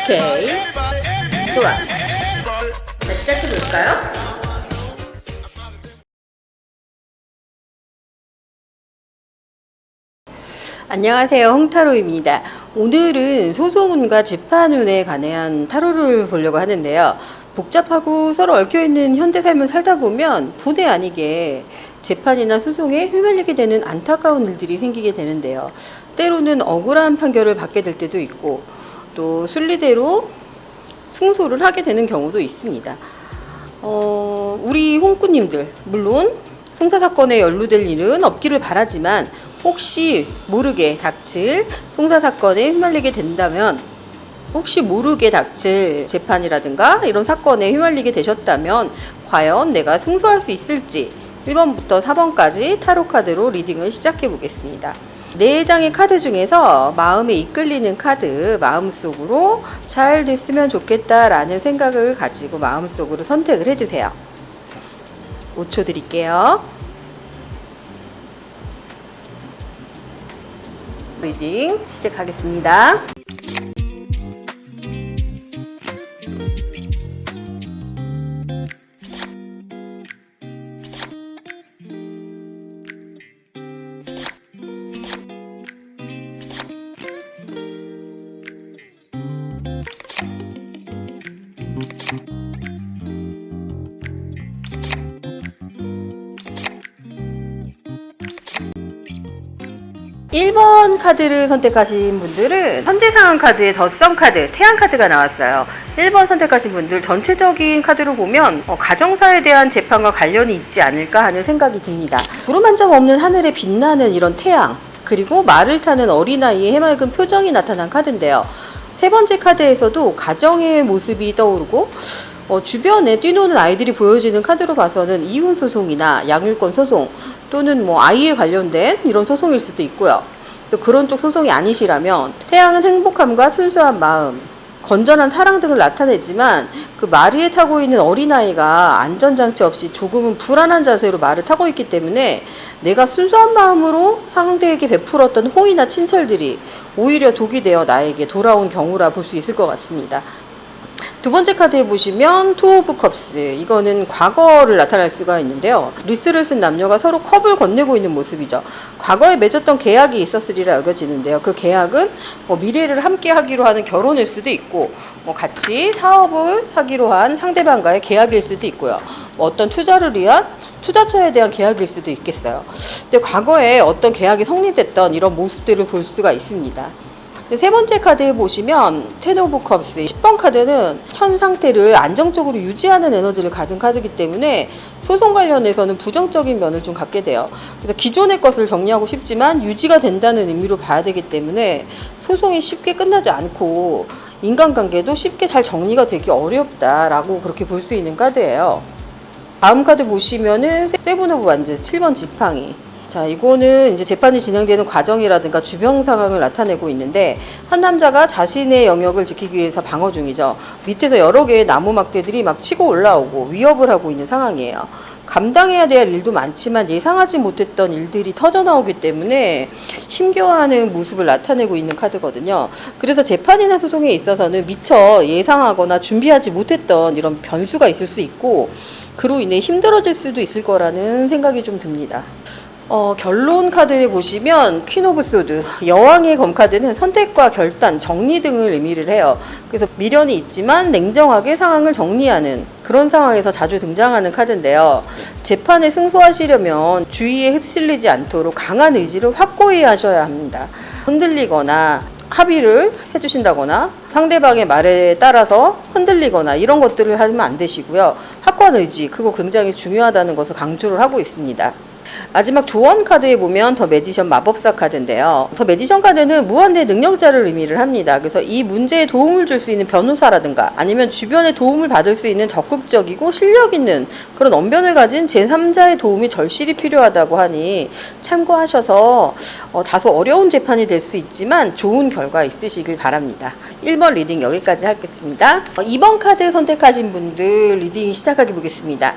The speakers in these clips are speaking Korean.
오케이. 좋았어. 자, 시작해볼까요? 안녕하세요, 홍타로입니다. 오늘은 소송운과 재판운에 관한 타로를 보려고 하는데요. 복잡하고 서로 얽혀있는 현대삶을 살다 보면 본의 아니게 재판이나 소송에 휘말리게 되는 안타까운 일들이 생기게 되는데요. 때로는 억울한 판결을 받게 될 때도 있고 또 순리대로 승소를 하게 되는 경우도 있습니다. 우리 홍꾸님들, 물론 형사사건에 연루될 일은 없기를 바라지만 혹시 모르게 닥칠 형사사건에 휘말리게 된다면, 혹시 모르게 닥칠 재판이라든가 이런 사건에 휘말리게 되셨다면 과연 내가 승소할 수 있을지 1번부터 4번까지 타로카드로 리딩을 시작해 보겠습니다. 4장의 카드 중에서 마음에 이끌리는 카드, 마음속으로 잘 됐으면 좋겠다라는 생각을 가지고 마음속으로 선택을 해주세요. 5초 드릴게요. 리딩 시작하겠습니다. 1번 카드를 선택하신 분들은 현재 상황 카드에 덧선 카드, 태양 카드가 나왔어요. 1번 선택하신 분들 전체적인 카드로 보면 가정사에 대한 재판과 관련이 있지 않을까 하는 생각이 듭니다. 구름 한 점 없는 하늘에 빛나는 이런 태양, 그리고 말을 타는 어린아이의 해맑은 표정이 나타난 카드인데요. 세 번째 카드에서도 가정의 모습이 떠오르고 주변에 뛰노는 아이들이 보여지는 카드로 봐서는 이혼 소송이나 양육권 소송 또는 아이에 관련된 이런 소송일 수도 있고요. 또 그런 쪽 소송이 아니시라면 태양은 행복함과 순수한 마음, 건전한 사랑 등을 나타내지만 그 말 위에 타고 있는 어린아이가 안전장치 없이 조금은 불안한 자세로 말을 타고 있기 때문에 내가 순수한 마음으로 상대에게 베풀었던 호의나 친절들이 오히려 독이 되어 나에게 돌아온 경우라 볼 수 있을 것 같습니다. 두 번째 카드에 보시면 투 오브 컵스, 이거는 과거를 나타낼 수가 있는데요. 리스를 쓴 남녀가 서로 컵을 건네고 있는 모습이죠. 과거에 맺었던 계약이 있었으리라 여겨지는데요. 그 계약은 미래를 함께 하기로 하는 결혼일 수도 있고 같이 사업을 하기로 한 상대방과의 계약일 수도 있고요. 어떤 투자를 위한 투자처에 대한 계약일 수도 있겠어요. 근데 과거에 어떤 계약이 성립됐던 이런 모습들을 볼 수가 있습니다. 세 번째 카드에 보시면 텐 오브 컵스, 10번 카드는 현 상태를 안정적으로 유지하는 에너지를 가진 카드이기 때문에 소송 관련해서는 부정적인 면을 좀 갖게 돼요. 그래서 기존의 것을 정리하고 싶지만 유지가 된다는 의미로 봐야 되기 때문에 소송이 쉽게 끝나지 않고 인간관계도 쉽게 잘 정리가 되기 어렵다라고 그렇게 볼 수 있는 카드예요. 다음 카드 보시면은 세븐 오브 완즈, 7번 지팡이. 자, 이거는 이제 재판이 진행되는 과정이라든가 주변 상황을 나타내고 있는데 한 남자가 자신의 영역을 지키기 위해서 방어 중이죠. 밑에서 여러 개의 나무 막대들이 막 치고 올라오고 위협을 하고 있는 상황이에요. 감당해야 될 일도 많지만 예상하지 못했던 일들이 터져나오기 때문에 힘겨워하는 모습을 나타내고 있는 카드거든요. 그래서 재판이나 소송에 있어서는 미처 예상하거나 준비하지 못했던 이런 변수가 있을 수 있고 그로 인해 힘들어질 수도 있을 거라는 생각이 좀 듭니다. 결론 카드를 보시면 퀸 오브 소드, 여왕의 검 카드는 선택과 결단, 정리 등을 의미를 해요. 그래서 미련이 있지만 냉정하게 상황을 정리하는 그런 상황에서 자주 등장하는 카드인데요. 재판에 승소하시려면 주의에 휩쓸리지 않도록 강한 의지를 확고히 하셔야 합니다. 흔들리거나 합의를 해주신다거나 상대방의 말에 따라서 흔들리거나 이런 것들을 하면 안 되시고요. 확고한 의지, 그거 굉장히 중요하다는 것을 강조를 하고 있습니다. 마지막 조언 카드에 보면 더 매지션 마법사 카드인데요. 더 매지션 카드는 무한대 능력자를 의미를 합니다. 그래서 이 문제에 도움을 줄 수 있는 변호사라든가 아니면 주변에 도움을 받을 수 있는 적극적이고 실력 있는 그런 언변을 가진 제3자의 도움이 절실히 필요하다고 하니 참고하셔서 다소 어려운 재판이 될 수 있지만 좋은 결과 있으시길 바랍니다. 1번 리딩 여기까지 하겠습니다. 2번 카드 선택하신 분들 리딩 시작하게 보겠습니다.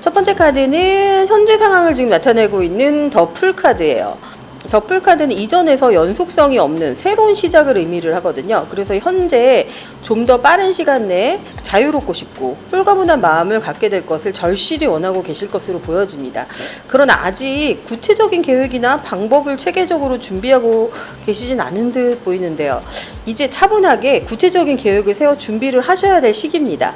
첫 번째 카드는 현재 상황을 지금 나타내고 있는 더 풀 카드예요. 더 풀 카드는 이전에서 연속성이 없는 새로운 시작을 의미를 하거든요. 그래서 현재 좀 더 빠른 시간 내에 자유롭고 싶고 홀가분한 마음을 갖게 될 것을 절실히 원하고 계실 것으로 보여집니다. 그러나 아직 구체적인 계획이나 방법을 체계적으로 준비하고 계시진 않은 듯 보이는데요. 이제 차분하게 구체적인 계획을 세워 준비를 하셔야 될 시기입니다.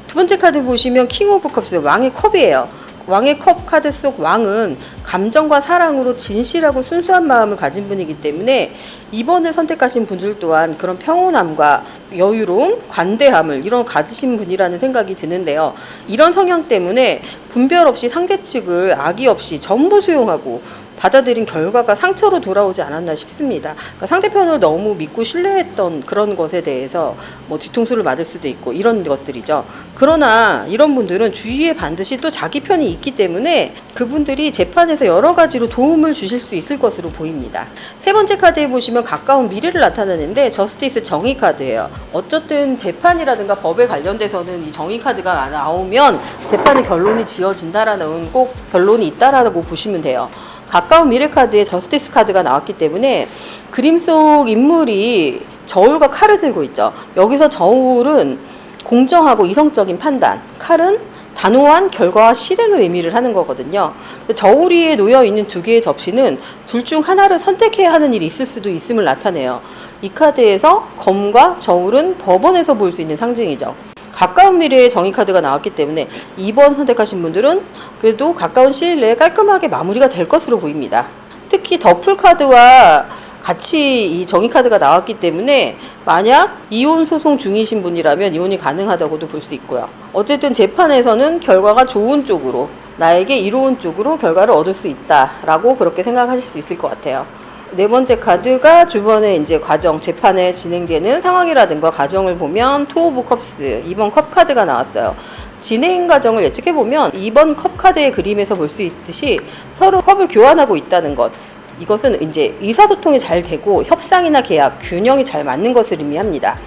두 번째 카드 보시면 킹 오브 컵스, 왕의 컵이에요. 왕의 컵 카드 속 왕은 감정과 사랑으로 진실하고 순수한 마음을 가진 분이기 때문에 이번에 선택하신 분들 또한 그런 평온함과 여유로움, 관대함을 이런 가지신 분이라는 생각이 드는데요. 이런 성향 때문에 분별 없이 상대 측을 악의 없이 전부 수용하고 받아들인 결과가 상처로 돌아오지 않았나 싶습니다. 그러니까 상대편을 너무 믿고 신뢰했던 그런 것에 대해서 뭐 뒤통수를 맞을 수도 있고 이런 것들이죠. 그러나 이런 분들은 주위에 반드시 또 자기 편이 있기 때문에 그분들이 재판에서 여러 가지로 도움을 주실 수 있을 것으로 보입니다. 세 번째 카드에 보시면 가까운 미래를 나타내는데 저스티스 정의 카드예요. 어쨌든 재판이라든가 법에 관련돼서는 이 정의 카드가 나오면 재판의 결론이 지어진다라는 꼭 결론이 있다라고 보시면 돼요. 가까운 미래 카드에 저스티스 카드가 나왔기 때문에 그림 속 인물이 저울과 칼을 들고 있죠. 여기서 저울은 공정하고 이성적인 판단, 칼은 단호한 결과와 실행을 의미를 하는 거거든요. 저울 위에 놓여 있는 두 개의 접시는 둘 중 하나를 선택해야 하는 일이 있을 수도 있음을 나타내요. 이 카드에서 검과 저울은 법원에서 볼 수 있는 상징이죠. 가까운 미래에 정의 카드가 나왔기 때문에 2번 선택하신 분들은 그래도 가까운 시일 내에 깔끔하게 마무리가 될 것으로 보입니다. 특히 더풀 카드와 같이 이 정의 카드가 나왔기 때문에 만약 이혼 소송 중이신 분이라면 이혼이 가능하다고도 볼 수 있고요. 어쨌든 재판에서는 결과가 좋은 쪽으로 나에게 이로운 쪽으로 결과를 얻을 수 있다라고 그렇게 생각하실 수 있을 것 같아요. 네 번째 카드가 주변에 이제 과정, 재판에 진행되는 상황이라든가 과정을 보면 투 오브 컵스, 2번 컵 카드가 나왔어요. 진행 과정을 예측해 보면 2번 컵 카드의 그림에서 볼 수 있듯이 서로 컵을 교환하고 있다는 것. 이것은 이제 의사소통이 잘 되고 협상이나 계약, 균형이 잘 맞는 것을 의미합니다.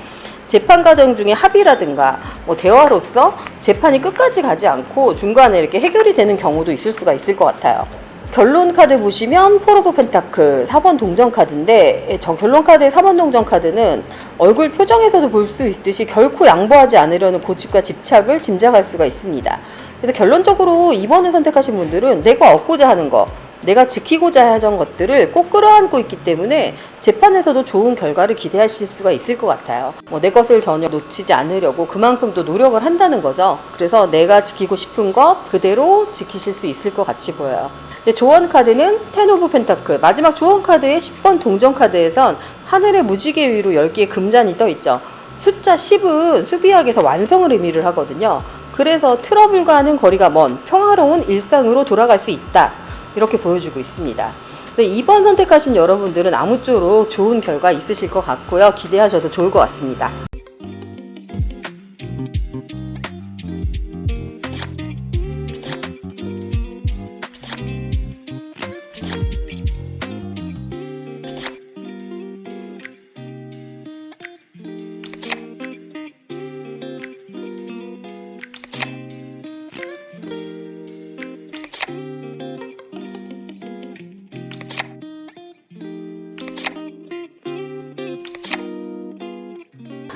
재판 과정 중에 합의라든가 대화로서 재판이 끝까지 가지 않고 중간에 이렇게 해결이 되는 경우도 있을 수가 있을 것 같아요. 결론 카드 보시면 폴 오브 펜타클 4번 동전 카드인데 저 결론 카드의 4번 동전 카드는 얼굴 표정에서도 볼 수 있듯이 결코 양보하지 않으려는 고집과 집착을 짐작할 수가 있습니다. 그래서 결론적으로 이번에 선택하신 분들은 내가 얻고자 하는 거, 내가 지키고자 하던 것들을 꼭 끌어안고 있기 때문에 재판에서도 좋은 결과를 기대하실 수가 있을 것 같아요. 내 것을 전혀 놓치지 않으려고 그만큼 또 노력을 한다는 거죠. 그래서 내가 지키고 싶은 것 그대로 지키실 수 있을 것 같이 보여요. 조언 카드는 텐 오브 펜타클, 마지막 조언 카드의 10번 동전 카드에선 하늘의 무지개 위로 10개의 금잔이 떠 있죠. 숫자 10은 수비학에서 완성을 의미를 하거든요. 그래서 트러블과는 거리가 먼 평화로운 일상으로 돌아갈 수 있다, 이렇게 보여주고 있습니다. 2번 선택하신 여러분들은 아무쪼록 좋은 결과 있으실 것 같고요. 기대하셔도 좋을 것 같습니다.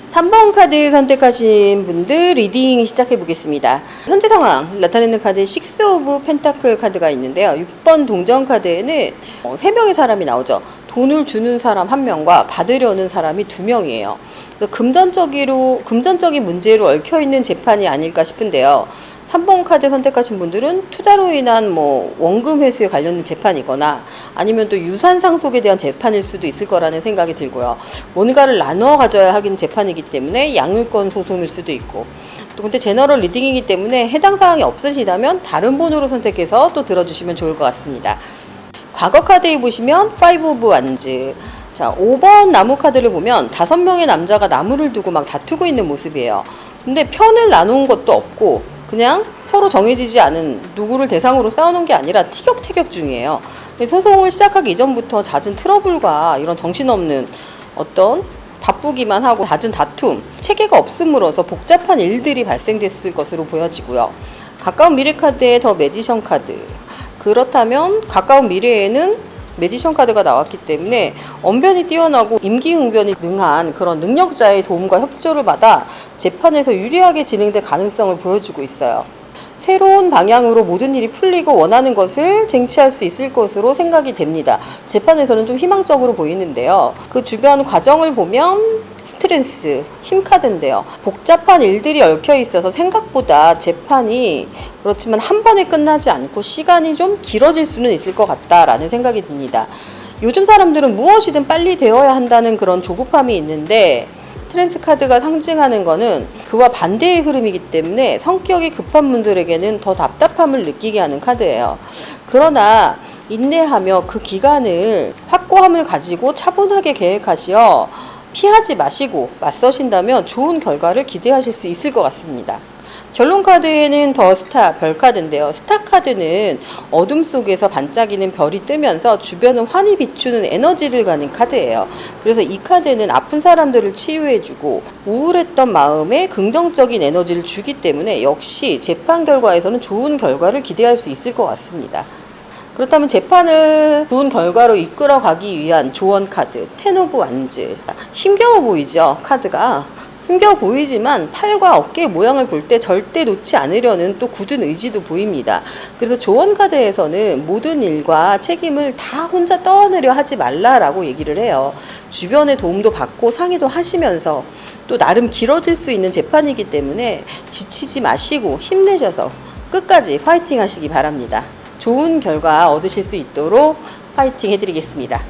삼 번 카드 선택하신 분들 리딩 시작해 보겠습니다. 현재 상황 나타내는 카드 6 오브 펜타클 카드가 있는데요. 6번 동전 카드에는 3명의 사람이 나오죠. 돈을 주는 사람 1명과 받으려는 사람이 2명이에요. 금전적인 문제로 얽혀있는 재판이 아닐까 싶은데요. 3번 카드 선택하신 분들은 투자로 인한 원금 회수에 관련된 재판이거나 아니면 또 유산 상속에 대한 재판일 수도 있을 거라는 생각이 들고요. 뭔가를 나누어 가져야 하긴 재판이기 때문에 양육권 소송일 수도 있고, 또 근데 제너럴 리딩이기 때문에 해당 사항이 없으시다면 다른 번호로 선택해서 또 들어주시면 좋을 것 같습니다. 과거 카드에 보시면 5 오브 완즈. 자, 5번 나무 카드를 보면 5명의 남자가 나무를 두고 막 다투고 있는 모습이에요. 근데 편을 나눈 것도 없고 그냥 서로 정해지지 않은 누구를 대상으로 싸우는 게 아니라 티격태격 중이에요. 소송을 시작하기 이전부터 잦은 트러블과 이런 정신없는 어떤 바쁘기만 하고 잦은 다툼, 체계가 없음으로써 복잡한 일들이 발생됐을 것으로 보여지고요. 가까운 미래 카드에 더 매지션 카드. 그렇다면 가까운 미래에는 매지션 카드가 나왔기 때문에 언변이 뛰어나고 임기응변이 능한 그런 능력자의 도움과 협조를 받아 재판에서 유리하게 진행될 가능성을 보여주고 있어요. 새로운 방향으로 모든 일이 풀리고 원하는 것을 쟁취할 수 있을 것으로 생각이 됩니다. 재판에서는 좀 희망적으로 보이는데요. 그 주변 과정을 보면 스트렝스, 힘 카드인데요. 복잡한 일들이 얽혀 있어서 생각보다 재판이 그렇지만 한 번에 끝나지 않고 시간이 좀 길어질 수는 있을 것 같다라는 생각이 듭니다. 요즘 사람들은 무엇이든 빨리 되어야 한다는 그런 조급함이 있는데 스트렝스 카드가 상징하는 거는 그와 반대의 흐름이기 때문에 성격이 급한 분들에게는 더 답답함을 느끼게 하는 카드예요. 그러나 인내하며 그 기간을 확고함을 가지고 차분하게 계획하시어 피하지 마시고 맞서신다면 좋은 결과를 기대하실 수 있을 것 같습니다. 결론 카드에는 더 스타, 별 카드인데요. 스타 카드는 어둠 속에서 반짝이는 별이 뜨면서 주변을 환히 비추는 에너지를 가는 카드예요. 그래서 이 카드는 아픈 사람들을 치유해주고 우울했던 마음에 긍정적인 에너지를 주기 때문에 역시 재판 결과에서는 좋은 결과를 기대할 수 있을 것 같습니다. 그렇다면 재판을 좋은 결과로 이끌어가기 위한 조언 카드, 10 오브 완즈. 힘겨워 보이죠, 카드가. 힘겨워 보이지만 팔과 어깨 모양을 볼 때 절대 놓지 않으려는 또 굳은 의지도 보입니다. 그래서 조언 카드에서는 모든 일과 책임을 다 혼자 떠안으려 하지 말라라고 얘기를 해요. 주변의 도움도 받고 상의도 하시면서 또 나름 길어질 수 있는 재판이기 때문에 지치지 마시고 힘내셔서 끝까지 파이팅 하시기 바랍니다. 좋은 결과 얻으실 수 있도록 파이팅 해드리겠습니다.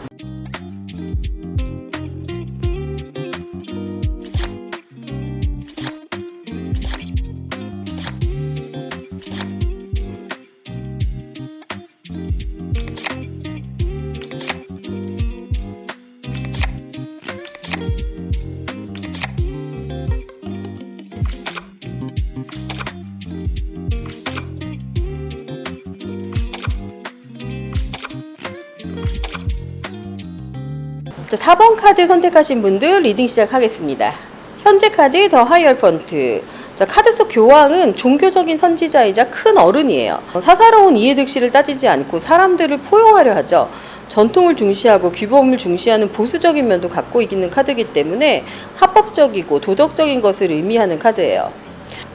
자, 4번 카드 선택하신 분들 리딩 시작하겠습니다. 현재 카드 더 하이얼펀트. 자, 카드 속 교황은 종교적인 선지자이자 큰 어른이에요. 사사로운 이해득실을 따지지 않고 사람들을 포용하려 하죠. 전통을 중시하고 규범을 중시하는 보수적인 면도 갖고 있는 카드이기 때문에 합법적이고 도덕적인 것을 의미하는 카드예요.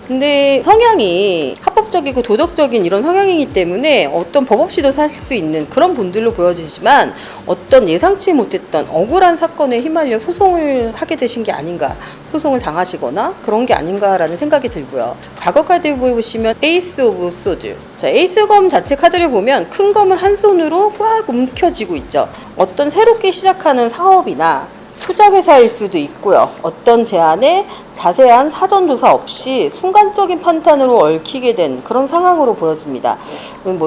근데 성향이 합법적이고 도덕적인 이런 성향이기 때문에 어떤 법 없이도 사실 수 있는 그런 분들로 보여지지만 어떤 예상치 못했던 억울한 사건에 휘말려 소송을 하게 되신 게 아닌가, 소송을 당하시거나 그런 게 아닌가라는 생각이 들고요. 과거 카드 보시면 에이스 오브 소드. 자, 에이스 검 자체 카드를 보면 큰 검을 한 손으로 꽉 움켜쥐고 있죠. 어떤 새롭게 시작하는 사업이나 투자회사일 수도 있고요. 어떤 제안에 자세한 사전조사 없이 순간적인 판단으로 얽히게 된 그런 상황으로 보여집니다.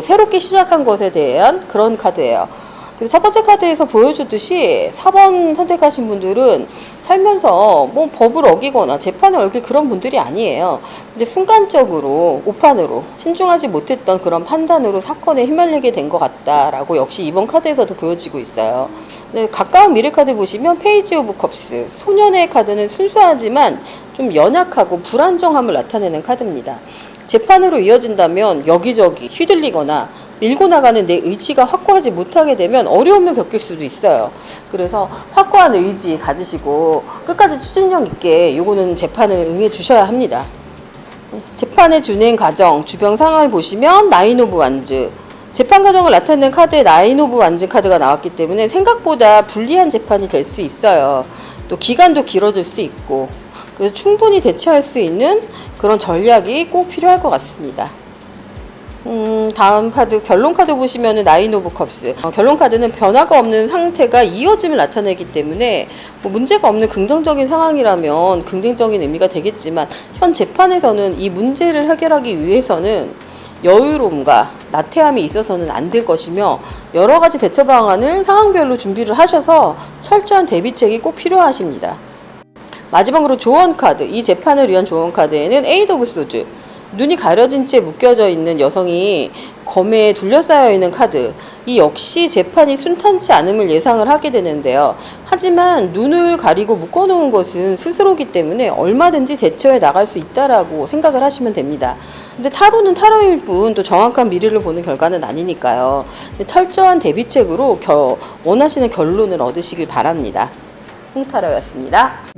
새롭게 시작한 것에 대한 그런 카드예요. 그래서 첫 번째 카드에서 보여주듯이 4번 선택하신 분들은 살면서 법을 어기거나 재판을 어길 그런 분들이 아니에요. 근데 순간적으로 오판으로 신중하지 못했던 그런 판단으로 사건에 휘말리게 된 것 같다라고 역시 이번 카드에서도 보여지고 있어요. 네, 가까운 미래 카드 보시면 페이지 오브 컵스. 소년의 카드는 순수하지만 좀 연약하고 불안정함을 나타내는 카드입니다. 재판으로 이어진다면 여기저기 휘둘리거나 밀고 나가는 내 의지가 확고하지 못하게 되면 어려움을 겪을 수도 있어요. 그래서 확고한 의지 가지시고 끝까지 추진력 있게 요거는 재판을 응해 주셔야 합니다. 재판의 준행 과정, 주변 상황을 보시면 9 오브 완즈. 재판 과정을 나타낸 카드에 나인 오브 완즈 카드가 나왔기 때문에 생각보다 불리한 재판이 될 수 있어요. 또 기간도 길어질 수 있고, 그래서 충분히 대처할 수 있는 그런 전략이 꼭 필요할 것 같습니다. 다음 카드, 결론 카드 보시면은 나인 오브 컵스. 결론 카드는 변화가 없는 상태가 이어짐을 나타내기 때문에 뭐 문제가 없는 긍정적인 상황이라면 긍정적인 의미가 되겠지만, 현 재판에서는 이 문제를 해결하기 위해서는 여유로움과 나태함이 있어서는 안 될 것이며, 여러 가지 대처 방안을 상황별로 준비를 하셔서 철저한 대비책이 꼭 필요하십니다. 마지막으로 조언 카드. 이 재판을 위한 조언 카드에는 에이드 오브 소드. 눈이 가려진 채 묶여져 있는 여성이 검에 둘러싸여 있는 카드. 이 역시 재판이 순탄치 않음을 예상을 하게 되는데요. 하지만 눈을 가리고 묶어놓은 것은 스스로기 때문에 얼마든지 대처해 나갈 수 있다라고 생각을 하시면 됩니다. 근데 타로는 타로일 뿐 또 정확한 미래를 보는 결과는 아니니까요. 철저한 대비책으로 원하시는 결론을 얻으시길 바랍니다. 홍타로였습니다.